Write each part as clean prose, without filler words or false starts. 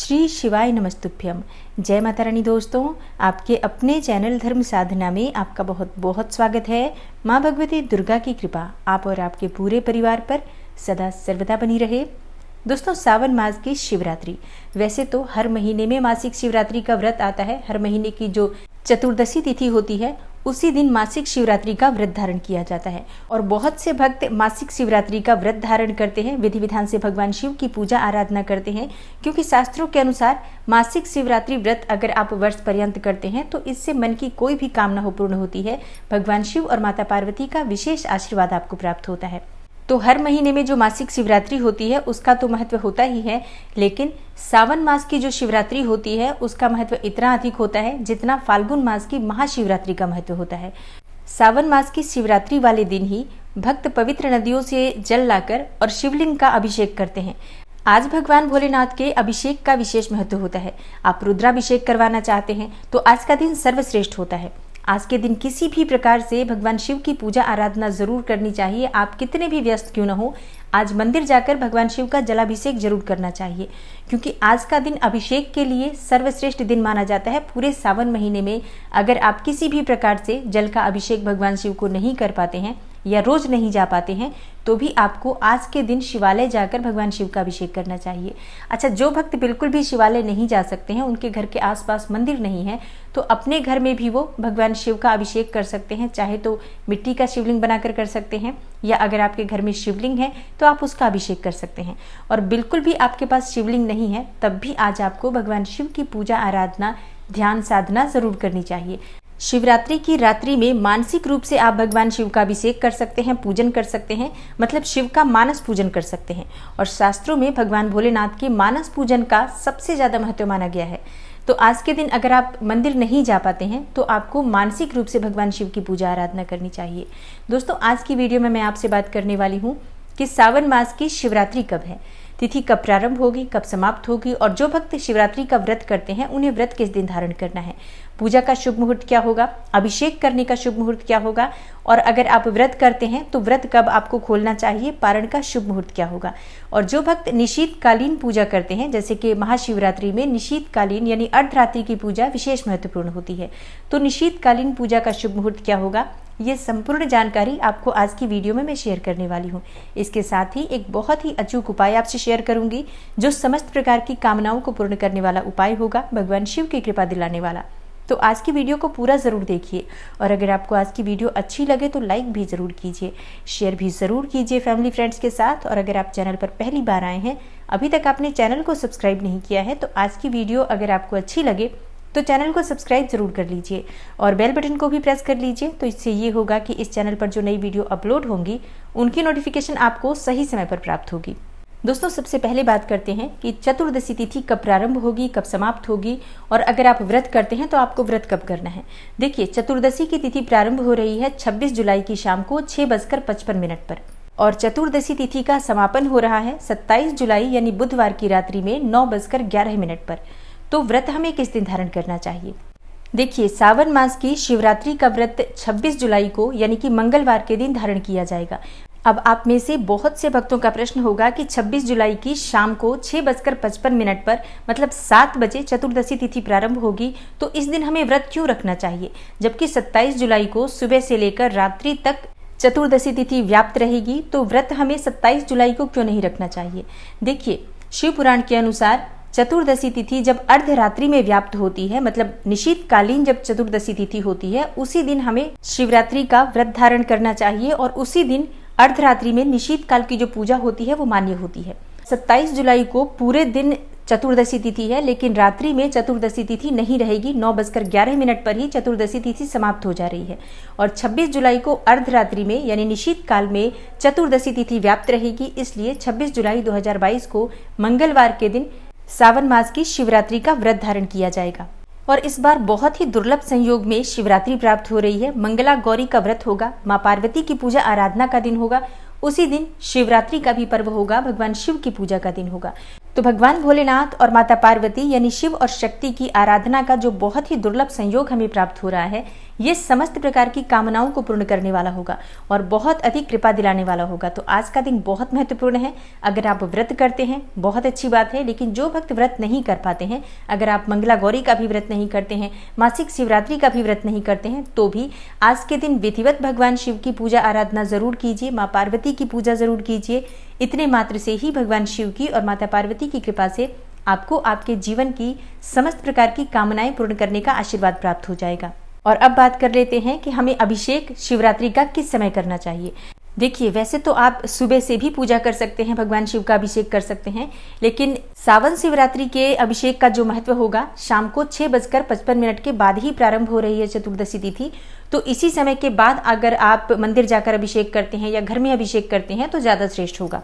श्री शिवाय नमस्तुभ्यम। जय माता रानी। दोस्तों, आपके अपने चैनल धर्म साधना में आपका बहुत बहुत स्वागत है। माँ भगवती दुर्गा की कृपा आप और आपके पूरे परिवार पर सदा सर्वदा बनी रहे। दोस्तों, सावन मास की शिवरात्रि, वैसे तो हर महीने में मासिक शिवरात्रि का व्रत आता है। हर महीने की जो चतुर्दशी तिथि होती है उसी दिन मासिक शिवरात्रि का व्रत धारण किया जाता है और बहुत से भक्त मासिक शिवरात्रि का व्रत धारण करते हैं, विधि विधान से भगवान शिव की पूजा आराधना करते हैं। क्योंकि शास्त्रों के अनुसार मासिक शिवरात्रि व्रत अगर आप वर्ष पर्यंत करते हैं तो इससे मन की कोई भी कामना हो पूर्ण होती है। भगवान शिव और माता पार्वती का विशेष आशीर्वाद आपको प्राप्त होता है। तो हर महीने में जो मासिक शिवरात्रि होती है उसका तो महत्व होता ही है, लेकिन सावन मास की जो शिवरात्रि होती है उसका महत्व इतना अधिक होता है जितना फाल्गुन मास की महाशिवरात्रि का महत्व होता है। सावन मास की शिवरात्रि वाले दिन ही भक्त पवित्र नदियों से जल लाकर और शिवलिंग का अभिषेक करते हैं। आज भगवान भोलेनाथ के अभिषेक का विशेष महत्व होता है। आप रुद्राभिषेक करवाना चाहते हैं तो आज का दिन सर्वश्रेष्ठ होता है। आज के दिन किसी भी प्रकार से भगवान शिव की पूजा आराधना जरूर करनी चाहिए। आप कितने भी व्यस्त क्यों न हो, आज मंदिर जाकर भगवान शिव का जलाभिषेक जरूर करना चाहिए, क्योंकि आज का दिन अभिषेक के लिए सर्वश्रेष्ठ दिन माना जाता है। पूरे सावन महीने में अगर आप किसी भी प्रकार से जल का अभिषेक भगवान शिव को नहीं कर पाते हैं या रोज नहीं जा पाते हैं तो भी आपको आज के दिन शिवालय जाकर भगवान शिव का अभिषेक करना चाहिए। अच्छा, जो भक्त बिल्कुल भी शिवालय नहीं जा सकते हैं, उनके घर के आसपास मंदिर नहीं है, तो अपने घर में भी वो भगवान शिव का अभिषेक कर सकते हैं। चाहे तो मिट्टी का शिवलिंग बनाकर कर सकते हैं या अगर आपके घर में शिवलिंग है तो आप उसका अभिषेक कर सकते हैं। और बिल्कुल भी आपके पास शिवलिंग नहीं है तब भी आज आपको भगवान शिव की पूजा आराधना ध्यान साधना जरूर करनी चाहिए। शिवरात्रि की रात्रि में मानसिक रूप से आप भगवान शिव का अभिषेक कर सकते हैं, पूजन कर सकते हैं, मतलब शिव का मानस पूजन कर सकते हैं। और शास्त्रों में भगवान भोलेनाथ के मानस पूजन का सबसे ज्यादा महत्व माना गया है। तो आज के दिन अगर आप मंदिर नहीं जा पाते हैं तो आपको मानसिक रूप से भगवान शिव की पूजा आराधना करनी चाहिए। दोस्तों, आज की वीडियो में मैं आपसे बात करने वाली हूँ कि सावन मास की शिवरात्रि कब है, तिथि कब प्रारंभ होगी, कब समाप्त होगी, और जो भक्त शिवरात्रि का व्रत करते हैं उन्हें व्रत किस दिन धारण करना है, पूजा का शुभ मुहूर्त क्या होगा, अभिषेक करने का शुभ मुहूर्त क्या होगा, और अगर आप व्रत करते हैं तो व्रत कब आपको खोलना चाहिए, पारण का शुभ मुहूर्त क्या होगा। और जो भक्त निशीतकालीन पूजा करते हैं, जैसे कि महाशिवरात्रि में निशीतकालीन यानी अर्धरात्रि की पूजा विशेष महत्वपूर्ण होती है, तो निशीतकालीन पूजा का शुभ मुहूर्त क्या होगा, ये संपूर्ण जानकारी आपको आज की वीडियो में मैं शेयर करने वाली हूँ। इसके साथ ही एक बहुत ही अचूक उपाय आपसे शेयर करूंगी जो समस्त प्रकार की कामनाओं को पूर्ण करने वाला उपाय होगा, भगवान शिव की कृपा दिलाने वाला। तो आज की वीडियो को पूरा जरूर देखिए और अगर आपको आज की वीडियो अच्छी लगे तो लाइक भी जरूर कीजिए, शेयर भी जरूर कीजिए फैमिली फ्रेंड्स के साथ। और अगर आप चैनल पर पहली बार आए हैं, अभी तक आपने चैनल को सब्सक्राइब नहीं किया है, तो आज की वीडियो अगर आपको अच्छी लगे तो चैनल को सब्सक्राइब जरूर कर लीजिए और बेल बटन को भी प्रेस कर लीजिए। तो इससे ये होगा कि इस चैनल पर जो नई वीडियो अपलोड होंगी उनकी नोटिफिकेशन आपको सही समय पर प्राप्त होगी। दोस्तों, सबसे पहले बात करते हैं कि चतुर्दशी तिथि कब प्रारंभ होगी, कब समाप्त होगी, और अगर आप व्रत करते हैं तो आपको व्रत कब करना है। देखिए, चतुर्दशी की तिथि प्रारंभ हो रही है 26 जुलाई की शाम को 6:55 पर और चतुर्दशी तिथि का समापन हो रहा है 27 जुलाई यानी बुधवार की रात्रि में 9:11 पर। तो व्रत हमें किस दिन धारण करना चाहिए। देखिए, सावन मास की शिवरात्रि का व्रत 26 जुलाई को यानी कि मंगलवार के दिन धारण किया जाएगा। अब आप में से बहुत से भक्तों का प्रश्न होगा कि 26 जुलाई की शाम को 6:55 पर मतलब 7 बजे चतुर्दशी तिथि प्रारंभ होगी, तो इस दिन हमें व्रत क्यों रखना चाहिए, जबकि 27 जुलाई को सुबह से लेकर रात्रि तक चतुर्दशी तिथि व्याप्त रहेगी। तो व्रत हमें 27 जुलाई को क्यों नहीं रखना चाहिए। देखिए, शिव पुराण के अनुसार चतुर्दशी तिथि जब अर्धरात्रि में व्याप्त होती है, मतलब निशीतकालीन जब चतुर्दशी तिथि होती है, उसी दिन हमें शिवरात्रि का व्रत धारण करना चाहिए और उसी दिन अर्धरात्रि में निशीतकाल की जो पूजा होती है वो मान्य होती है। 27 जुलाई को पूरे दिन चतुर्दशी तिथि है, लेकिन रात्रि में चतुर्दशी तिथि नहीं रहेगी। 9:11 पर ही चतुर्दशी तिथि समाप्त हो जा रही है और 26 जुलाई को अर्धरात्रि में यानी निशीत काल में चतुर्दशी तिथि व्याप्त रहेगी। इसलिए 26 जुलाई 2022 को मंगलवार के दिन सावन मास की शिवरात्रि का व्रत धारण किया जाएगा। और इस बार बहुत ही दुर्लभ संयोग में शिवरात्रि प्राप्त हो रही है। मंगला गौरी का व्रत होगा, माँ पार्वती की पूजा आराधना का दिन होगा, उसी दिन शिवरात्रि का भी पर्व होगा, भगवान शिव की पूजा का दिन होगा। तो भगवान भोलेनाथ और माता पार्वती यानी शिव और शक्ति की आराधना का जो बहुत ही दुर्लभ संयोग हमें प्राप्त हो रहा है, ये समस्त प्रकार की कामनाओं को पूर्ण करने वाला होगा और बहुत अधिक कृपा दिलाने वाला होगा। तो आज का दिन बहुत महत्वपूर्ण है। अगर आप व्रत करते हैं बहुत अच्छी बात है, लेकिन जो भक्त व्रत नहीं कर पाते हैं, अगर आप मंगला गौरी का भी व्रत नहीं करते हैं, मासिक शिवरात्रि का भी व्रत नहीं करते हैं, तो भी आज के दिन विधिवत भगवान शिव की पूजा आराधना जरूर कीजिए, माँ पार्वती की पूजा जरूर कीजिए। इतने मात्र से ही भगवान शिव की और माता पार्वती की कृपा से आपको आपके जीवन की समस्त प्रकार की कामनाएं पूर्ण करने का आशीर्वाद प्राप्त हो जाएगा। और अब बात कर लेते हैं कि हमें अभिषेक शिवरात्रि का किस समय करना चाहिए। देखिए, वैसे तो आप सुबह से भी पूजा कर सकते हैं, भगवान शिव का अभिषेक कर सकते हैं, लेकिन सावन शिवरात्रि के अभिषेक का जो महत्व होगा, शाम को 6:55 के बाद ही प्रारंभ हो रही है चतुर्दशी तिथि। तो इसी समय के बाद अगर आप मंदिर जाकर अभिषेक करते हैं या घर में अभिषेक करते हैं तो ज्यादा श्रेष्ठ होगा।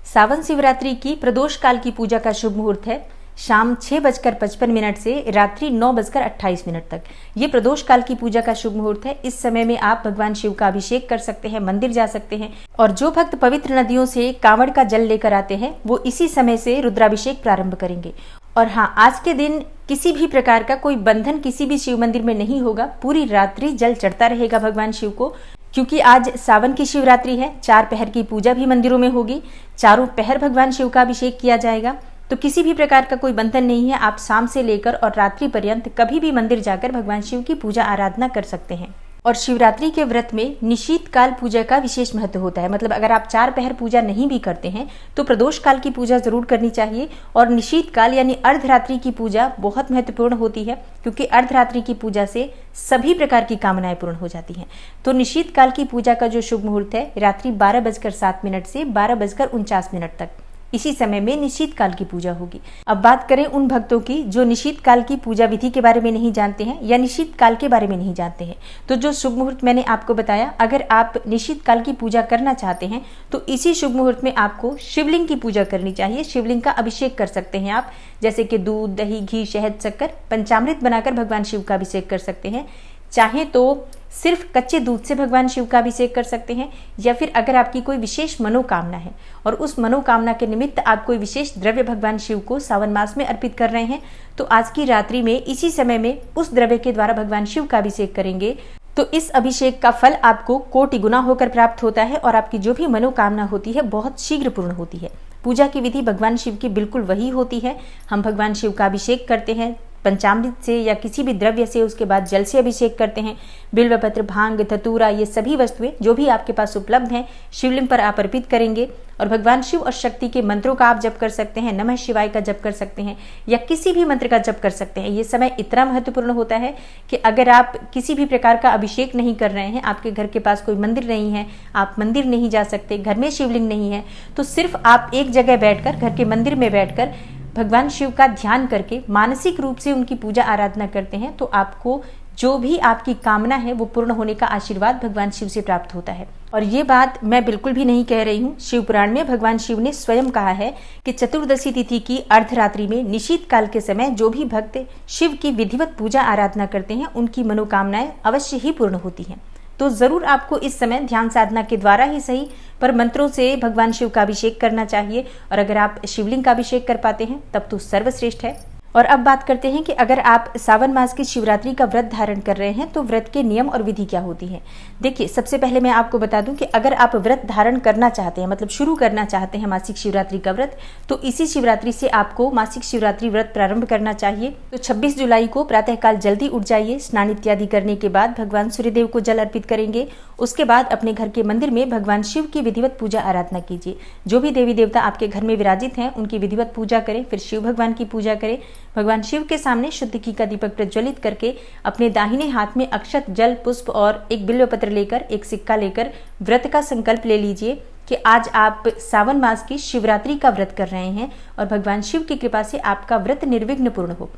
सावन शिवरात्रि की प्रदोष काल की पूजा का शुभ मुहूर्त है शाम 6:55 से रात्रि 9:28 तक। ये प्रदोष काल की पूजा का शुभ मुहूर्त है। इस समय में आप भगवान शिव का अभिषेक कर सकते हैं, मंदिर जा सकते हैं, और जो भक्त पवित्र नदियों से कांवड़ का जल लेकर आते हैं वो इसी समय से रुद्राभिषेक प्रारंभ करेंगे। और हाँ, आज के दिन किसी भी प्रकार का कोई बंधन किसी भी शिव मंदिर में नहीं होगा। पूरी रात्रि जल चढ़ता रहेगा भगवान शिव को, क्योंकि आज सावन की शिवरात्रि है। 4 पहर की पूजा भी मंदिरों में होगी, चारों पहर भगवान शिव का अभिषेक किया जाएगा। तो किसी भी प्रकार का कोई बंधन नहीं है। आप शाम से लेकर और रात्रि पर्यंत कभी भी मंदिर जाकर भगवान शिव की पूजा आराधना कर सकते हैं। और शिवरात्रि के व्रत में निशीत काल पूजा का विशेष महत्व होता है। मतलब अगर आप 4 पहर पूजा नहीं भी करते हैं तो प्रदोष काल की पूजा जरूर करनी चाहिए। और निशीत काल यानी अर्धरात्रि की पूजा बहुत महत्वपूर्ण होती है, क्योंकि अर्धरात्रि की पूजा से सभी प्रकार की कामनाएं पूर्ण हो जाती हैं। तो निशीत काल की पूजा का जो शुभ मुहूर्त है रात्रि 12:07 से 12:49 तक, इसी समय में निशीत काल की पूजा होगी। अब बात करें उन भक्तों की जो निशीत काल की पूजा विधि के बारे में नहीं जानते हैं या निशीत काल के बारे में नहीं जानते हैं। तो जो शुभ मुहूर्त मैंने आपको बताया, अगर आप निशीत काल की पूजा करना चाहते हैं तो इसी शुभ मुहूर्त में आपको शिवलिंग की पूजा करनी चाहिए। शिवलिंग का अभिषेक कर सकते हैं आप, जैसे कि दूध, दही, घी, शहद, शक्कर, पंचामृत बनाकर भगवान शिव का अभिषेक कर सकते हैं। चाहे तो सिर्फ कच्चे दूध से भगवान शिव का अभिषेक कर सकते हैं, या फिर अगर आपकी कोई विशेष मनोकामना है और उस मनोकामना के निमित्त आप कोई विशेष द्रव्य भगवान शिव को सावन मास में अर्पित कर रहे हैं, तो आज की रात्रि में इसी समय में उस द्रव्य के द्वारा भगवान शिव का अभिषेक करेंगे। तो इस अभिषेक का फल आपको कोटि गुना होकर प्राप्त होता है और आपकी जो भी मनोकामना होती है बहुत शीघ्र पूर्ण होती है। पूजा की विधि भगवान शिव की बिल्कुल वही होती है। हम भगवान शिव का अभिषेक करते हैं पंचामृत से या किसी भी द्रव्य से, उसके बाद जल से अभिषेक करते हैं। बिल्वपत्र, भांग, धतूरा, ये सभी वस्तुएं जो भी आपके पास उपलब्ध हैं शिवलिंग पर आप अर्पित करेंगे। और भगवान शिव और शक्ति के मंत्रों का आप जप कर सकते हैं, नमः शिवाय का जप कर सकते हैं या किसी भी मंत्र का जप कर सकते हैं। ये समय इतना महत्वपूर्ण होता है कि अगर आप किसी भी प्रकार का अभिषेक नहीं कर रहे हैं, आपके घर के पास कोई मंदिर नहीं है, आप मंदिर नहीं जा सकते, घर में शिवलिंग नहीं है, तो सिर्फ आप एक जगह बैठकर, घर के मंदिर में बैठकर भगवान शिव का ध्यान करके मानसिक रूप से उनकी पूजा आराधना करते हैं तो आपको जो भी आपकी कामना है वो पूर्ण होने का आशीर्वाद भगवान शिव से प्राप्त होता है। और ये बात मैं बिल्कुल भी नहीं कह रही हूँ, शिव पुराण में भगवान शिव ने स्वयं कहा है कि चतुर्दशी तिथि की अर्धरात्रि में निशीत काल के समय जो भी भक्त शिव की विधिवत पूजा आराधना करते हैं उनकी मनोकामनाएं अवश्य ही पूर्ण होती हैं। तो जरूर आपको इस समय ध्यान साधना के द्वारा ही सही पर मंत्रों से भगवान शिव का अभिषेक करना चाहिए। और अगर आप शिवलिंग का अभिषेक कर पाते हैं तब तो सर्वश्रेष्ठ है। और अब बात करते हैं कि अगर आप सावन मास की शिवरात्रि का व्रत धारण कर रहे हैं तो व्रत के नियम और विधि क्या होती है। देखिए, सबसे पहले मैं आपको बता दूं कि अगर आप व्रत धारण करना चाहते हैं, मतलब शुरू करना चाहते हैं मासिक शिवरात्रि का व्रत, तो इसी शिवरात्रि से आपको मासिक शिवरात्रि व्रत प्रारंभ करना चाहिए। तो 26 जुलाई को प्रातःकाल जल्दी उठ जाइए, स्नान इत्यादि करने के बाद भगवान सूर्यदेव को जल अर्पित करेंगे। उसके बाद अपने घर के मंदिर में भगवान शिव की विधिवत पूजा आराधना कीजिए। जो भी देवी देवता आपके घर में विराजित हैं उनकी विधिवत पूजा करें, फिर शिव भगवान की पूजा करें। भगवान शिव के सामने शुद्ध घी का दीपक प्रज्वलित करके अपने दाहिने हाथ में अक्षत, जल, पुष्प और एक बिल्वपत्र लेकर, एक सिक्का लेकर व्रत का संकल्प ले लीजिए कि आज आप सावन मास की शिवरात्रि का व्रत कर रहे हैं और भगवान शिव की कृपा से आपका व्रत निर्विघ्न पूर्ण हो।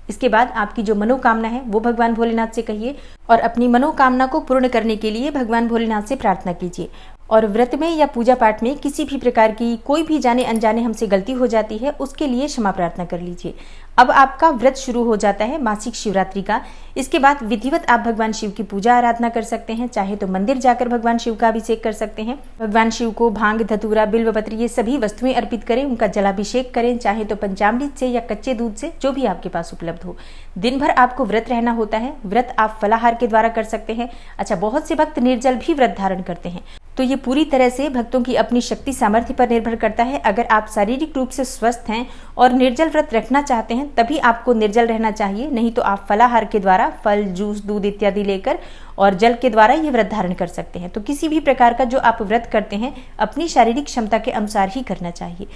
इसके बाद आपकी जो मनोकामना है वो भगवान भोलेनाथ से कहिए और अपनी मनोकामना को पूर्ण करने के लिए भगवान भोलेनाथ से प्रार्थना कीजिए। और व्रत में या पूजा पाठ में किसी भी प्रकार की कोई भी जाने अनजाने हमसे गलती हो जाती है, उसके लिए क्षमा प्रार्थना कर लीजिए। अब आपका व्रत शुरू हो जाता है मासिक शिवरात्रि का। इसके बाद विधिवत आप भगवान शिव की पूजा आराधना कर सकते हैं। चाहे तो मंदिर जाकर भगवान शिव का अभिषेक कर सकते हैं। भगवान शिव को भांग, धतूरा, बिल्वपत्र ये सभी वस्तुएं अर्पित करें, उनका जलाभिषेक करें, चाहे तो पंचामृत से या कच्चे दूध से, जो भी आपके पास उपलब्ध हो। दिन भर आपको व्रत रहना होता है। व्रत आप फलाहार के द्वारा कर सकते हैं। अच्छा, बहुत से भक्त निर्जल भी व्रत धारण करते हैं, तो ये पूरी तरह से भक्तों की अपनी शक्ति सामर्थ्य पर निर्भर करता है। अगर आप शारीरिक रूप से स्वस्थ हैं और निर्जल व्रत रखना चाहते हैं, तभी आपको निर्जल रहना चाहिए। नहीं तो आप फलाहार के द्वारा फल, जूस, दूध इत्यादि लेकर और जल के द्वारा ये व्रत धारण कर सकते हैं। तो किसी भी प्रकार का जो आप व्रत करते हैं, अपनी शारीरिक क्षमता के अनुसार ही करना चाहिए।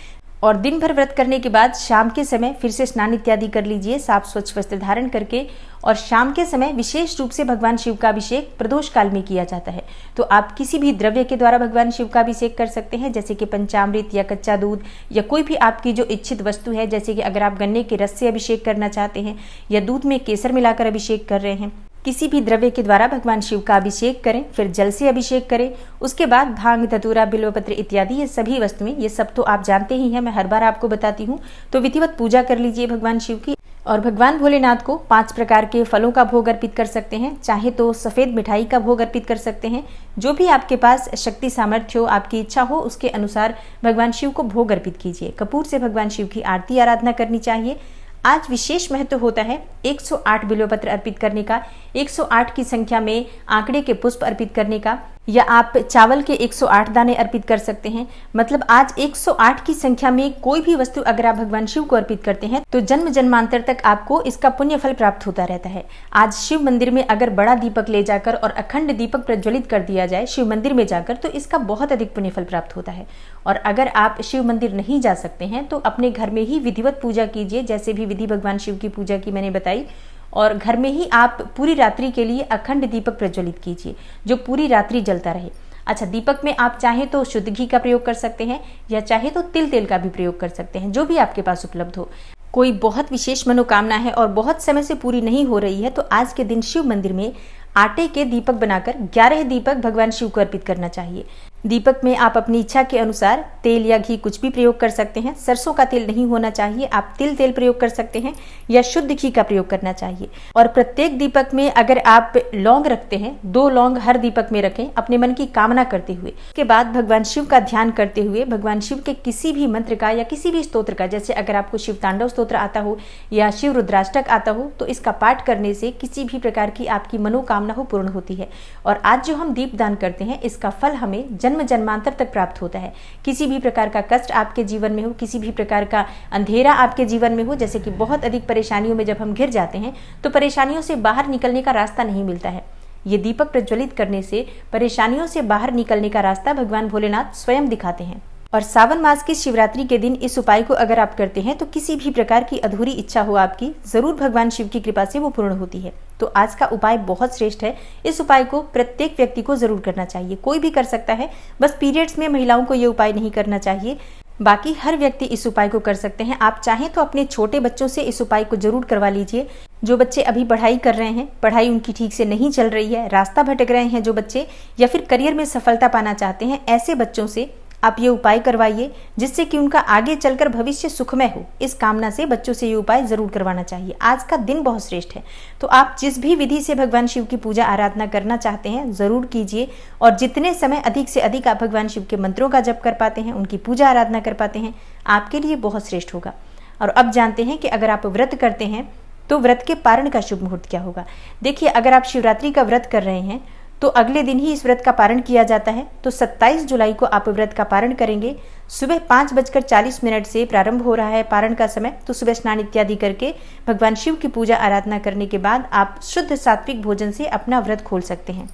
और दिन भर व्रत करने के बाद शाम के समय फिर से स्नान इत्यादि कर लीजिए, साफ स्वच्छ वस्त्र धारण करके। और शाम के समय विशेष रूप से भगवान शिव का अभिषेक प्रदोष काल में किया जाता है। तो आप किसी भी द्रव्य के द्वारा भगवान शिव का अभिषेक कर सकते हैं, जैसे कि पंचामृत या कच्चा दूध या कोई भी आपकी जो इच्छित वस्तु है। जैसे कि अगर आप गन्ने के रस से अभिषेक करना चाहते हैं या दूध में केसर मिलाकर अभिषेक कर रहे हैं, किसी भी द्रव्य के द्वारा भगवान शिव का अभिषेक करें। फिर जल से अभिषेक करें। उसके बाद भांग, धतूरा, बिल्वपत्र इत्यादि ये सभी वस्तुएं, ये सब तो आप जानते ही हैं, मैं हर बार आपको बताती हूँ। तो विधिवत पूजा कर लीजिए भगवान शिव की। और भगवान भोलेनाथ को 5 प्रकार के फलों का भोग अर्पित कर सकते हैं। चाहे तो सफ़ेद मिठाई का भोग अर्पित कर सकते हैं। जो भी आपके पास शक्ति सामर्थ्य हो, आपकी इच्छा हो, उसके अनुसार भगवान शिव को भोग अर्पित कीजिए। कपूर से भगवान शिव की आरती आराधना करनी चाहिए। आज विशेष महत्व होता है 108 बिल्वपत्र अर्पित करने का, 108 की संख्या में आंकड़े के पुष्प अर्पित करने का, या आप चावल के 108 दाने अर्पित कर सकते हैं। मतलब आज 108 की संख्या में कोई भी वस्तु अगर आप भगवान शिव को अर्पित करते हैं, तो जन्म जन्मांतर तक आपको इसका पुण्य फल प्राप्त होता रहता है। आज शिव मंदिर में अगर बड़ा दीपक ले जाकर और अखंड दीपक प्रज्वलित कर दिया जाए शिव मंदिर में जाकर, तो इसका बहुत अधिक पुण्य फल प्राप्त होता है। और अगर आप शिव मंदिर नहीं जा सकते हैं, तो अपने घर में ही विधिवत पूजा कीजिए, जैसे भी विधि भगवान शिव की पूजा की मैंने बताई। और घर में ही आप पूरी रात्रि के लिए अखंड दीपक प्रज्वलित कीजिए, जो पूरी रात्रि जलता रहे। अच्छा, दीपक में आप चाहें तो शुद्ध घी का प्रयोग कर सकते हैं, या चाहे तो तिल तेल का भी प्रयोग कर सकते हैं, जो भी आपके पास उपलब्ध हो। कोई बहुत विशेष मनोकामना है और बहुत समय से पूरी नहीं हो रही है, तो आज के दिन शिव मंदिर में आटे के दीपक बनाकर 11 दीपक भगवान शिव को अर्पित करना चाहिए। दीपक में आप अपनी इच्छा के अनुसार तेल या घी कुछ भी प्रयोग कर सकते हैं। सरसों का तेल नहीं होना चाहिए, आप तिल तेल प्रयोग कर सकते हैं या शुद्ध घी का प्रयोग करना चाहिए। और प्रत्येक दीपक में अगर आप लौंग रखते हैं, 2 लौंग हर दीपक में रखें, अपने मन की कामना करते हुए। उसके बाद भगवान शिव का ध्यान करते हुए भगवान शिव के किसी भी मंत्र का या किसी भी स्तोत्र का, जैसे अगर आपको शिव तांडव स्तोत्र आता हो या शिव रुद्राष्टक आता हो, तो इसका पाठ करने से किसी भी प्रकार की आपकी मनोकामना हो पूर्ण होती है। और आज जो हम दीप दान करते हैं, इसका फल हमें जन्म जन्मांतर तक प्राप्त होता है। किसी भी प्रकार का कष्ट आपके जीवन में हो, किसी भी प्रकार का अंधेरा आपके जीवन में हो, जैसे कि बहुत अधिक परेशानियों में जब हम घिर जाते हैं, तो परेशानियों से बाहर निकलने का रास्ता नहीं मिलता है। ये दीपक प्रज्वलित करने से परेशानियों से बाहर निकलने का रास्ता भगवान भोलेनाथ स्वयं दिखाते हैं। और सावन मास की शिवरात्रि के दिन इस उपाय को अगर आप करते हैं, तो किसी भी प्रकार की अधूरी इच्छा हो आपकी, जरूर भगवान शिव की कृपा से वो पूर्ण होती है। तो आज का उपाय बहुत श्रेष्ठ है। इस उपाय को प्रत्येक व्यक्ति को जरूर करना चाहिए। कोई भी कर सकता है, बस पीरियड्स में महिलाओं को ये उपाय नहीं करना चाहिए। बाकी हर व्यक्ति इस उपाय को कर सकते हैं। आप चाहें तो अपने छोटे बच्चों से इस उपाय को जरूर करवा लीजिए। जो बच्चे अभी पढ़ाई कर रहे हैं, पढ़ाई उनकी ठीक से नहीं चल रही है, रास्ता भटक रहे हैं जो बच्चे, या फिर करियर में सफलता पाना चाहते हैं, ऐसे बच्चों से आप ये उपाय करवाइए, जिससे कि उनका आगे चलकर भविष्य सुखमय हो। इस कामना से बच्चों से ये उपाय जरूर करवाना चाहिए। आज का दिन बहुत श्रेष्ठ है, तो आप जिस भी विधि से भगवान शिव की पूजा आराधना करना चाहते हैं जरूर कीजिए। और जितने समय अधिक से अधिक आप भगवान शिव के मंत्रों का जप कर पाते हैं, उनकी पूजा आराधना कर पाते हैं, आपके लिए बहुत श्रेष्ठ होगा। और अब जानते हैं कि अगर आप व्रत करते हैं, तो व्रत के पारण का शुभ मुहूर्त क्या होगा। देखिए, अगर आप शिवरात्रि का व्रत कर रहे हैं, तो अगले दिन ही इस व्रत का पारण किया जाता है। तो 27 जुलाई को आप व्रत का पारण करेंगे। सुबह 5:40 से प्रारंभ हो रहा है पारण का समय। तो सुबह स्नान इत्यादि करके भगवान शिव की पूजा आराधना करने के बाद आप शुद्ध सात्विक भोजन से अपना व्रत खोल सकते हैं।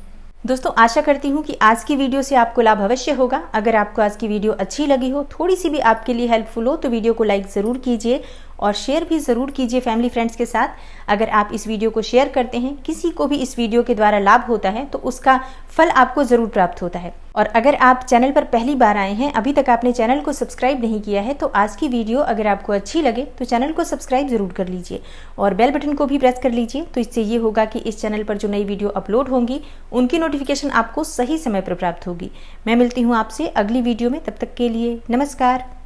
दोस्तों, आशा करती हूँ कि आज की वीडियो से आपको लाभ अवश्य होगा। अगर आपको आज की वीडियो अच्छी लगी हो, थोड़ी सी भी आपके लिए हेल्पफुल हो, तो वीडियो को लाइक ज़रूर कीजिए और शेयर भी ज़रूर कीजिए फैमिली फ्रेंड्स के साथ। अगर आप इस वीडियो को शेयर करते हैं, किसी को भी इस वीडियो के द्वारा लाभ होता है तो उसका फल आपको ज़रूर प्राप्त होता है। और अगर आप चैनल पर पहली बार आए हैं, अभी तक आपने चैनल को सब्सक्राइब नहीं किया है, तो आज की वीडियो अगर आपको अच्छी लगे तो चैनल को सब्सक्राइब ज़रूर कर लीजिए और बेल बटन को भी प्रेस कर लीजिए। तो इससे ये होगा कि इस चैनल पर जो नई वीडियो अपलोड होंगी उनकी नोटिफिकेशन आपको सही समय पर प्राप्त होगी। मैं मिलती हूँ आपसे अगली वीडियो में, तब तक के लिए नमस्कार।